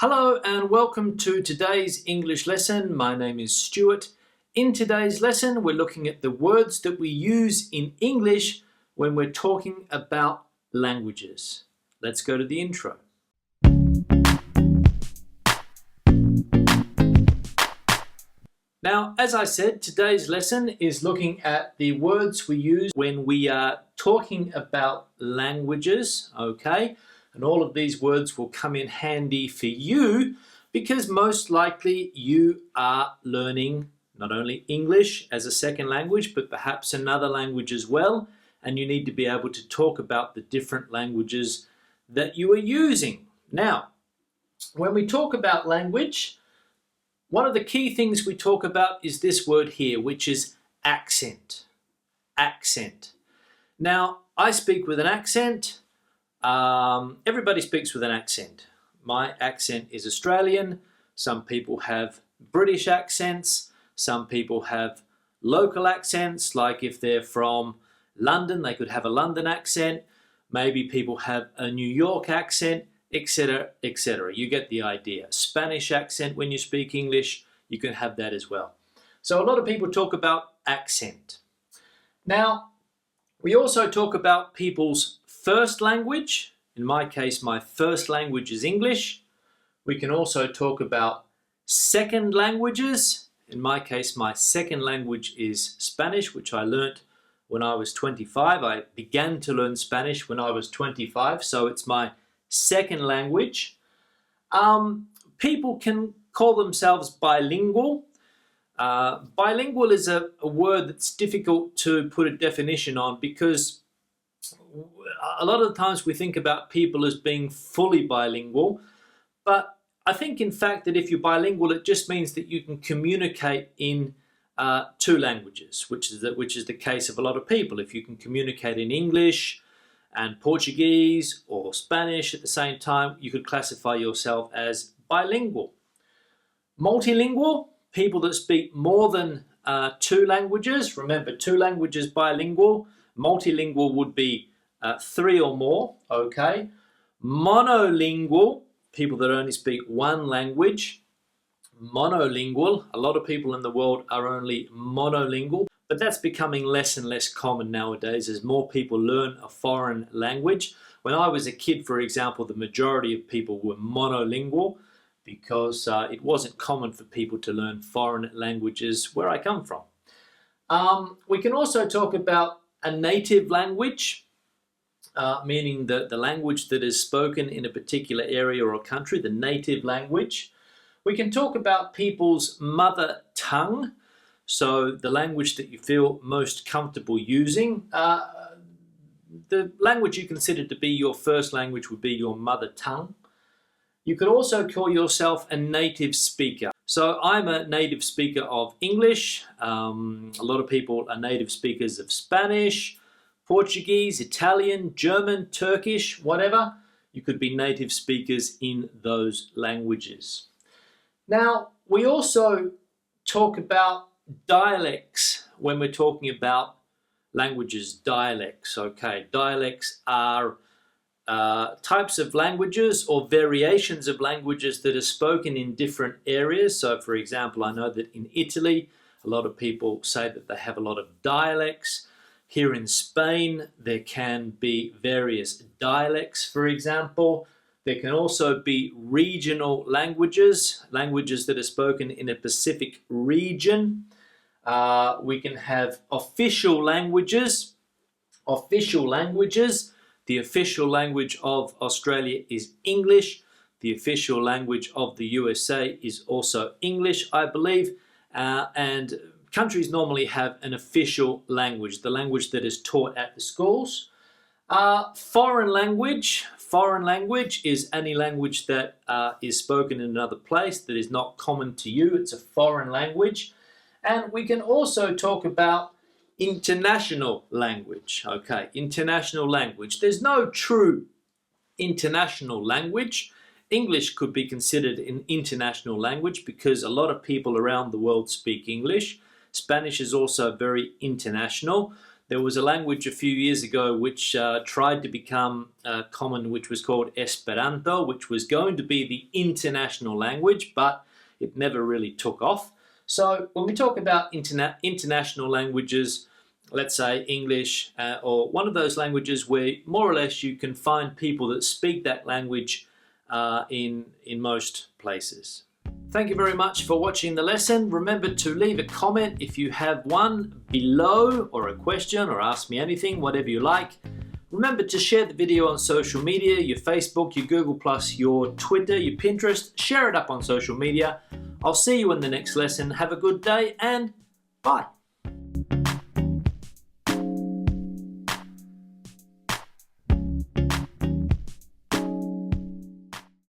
Hello and welcome to today's English lesson. My name is Stuart. In today's lesson, we're looking at the words that we use in English when we're talking about languages. Let's go to the intro. Now, as I said, today's lesson is looking at the words we use when we are talking about languages, okay? And all of these words will come in handy for you because most likely you are learning not only English as a second language, but perhaps another language as well. And you need to be able to talk about the different languages that you are using. Now, when we talk about language, one of the key things we talk about is this word here, which is accent. Accent. Now, I speak with an accent. Everybody speaks with an accent. My accent is Australian. Some people have British accents. Some people have local accents, like if they're from London, they could have a London accent. Maybe people have a New York accent, etc., etc. You get the idea. Spanish accent when you speak English, you can have that as well. So a lot of people talk about accent. Now, we also talk about people's first language. In my case, my first language is English. We can also talk about second languages. In my case, my second language is Spanish, which I learnt when I was 25. I began to learn Spanish when I was 25, so it's my second language. People can call themselves bilingual. Bilingual is a word that's difficult to put a definition on because a lot of the times we think about people as being fully bilingual, but I think in fact that if you're bilingual, it just means that you can communicate in two languages, which is the case of a lot of people. If you can communicate in English and Portuguese or Spanish at the same time, you could classify yourself as bilingual. Multilingual, people that speak more than two languages. Remember, two languages bilingual. Multilingual would be three or more, okay? Monolingual, people that only speak one language. Monolingual, a lot of people in the world are only monolingual, but that's becoming less and less common nowadays as more people learn a foreign language. When I was a kid, for example, the majority of people were monolingual because it wasn't common for people to learn foreign languages where I come from. We can also talk about a native language, meaning the language that is spoken in a particular area or country, the native language. We can talk about people's mother tongue, so the language that you feel most comfortable using. The language you consider to be your first language would be your mother tongue. You could also call yourself a native speaker. So I'm a native speaker of English. A lot of people are native speakers of Spanish, Portuguese, Italian, German, Turkish, whatever. You could be native speakers in those languages. Now, we also talk about dialects when we're talking about languages. Dialects, okay. Dialects are types of languages or variations of languages that are spoken in different areas. So, for example, I know that in Italy, a lot of people say that they have a lot of dialects. Here in Spain, there can be various dialects, for example. There can also be regional languages, languages that are spoken in a specific region. We can have official languages. Official languages. The official language of Australia is English. The official language of the USA is also English, I believe. And countries normally have an official language, the language that is taught at the schools. Foreign language. Foreign language is any language that is spoken in another place that is not common to you. It's a foreign language. And we can also talk about international language. Okay, international language. There's no true international language. English could be considered an international language because a lot of people around the world speak English. Spanish is also very international. There was a language a few years ago which tried to become common, which was called Esperanto, which was going to be the international language, but it never really took off. So when we talk about international languages, let's say English or one of those languages where more or less you can find people that speak that language in most places. Thank you very much for watching the lesson. Remember to leave a comment if you have one below, or a question, or ask me anything, whatever you like. Remember to share the video on social media, your Facebook, your Google+, your Twitter, your Pinterest. Share it up on social media. I'll see you in the next lesson. Have a good day and bye.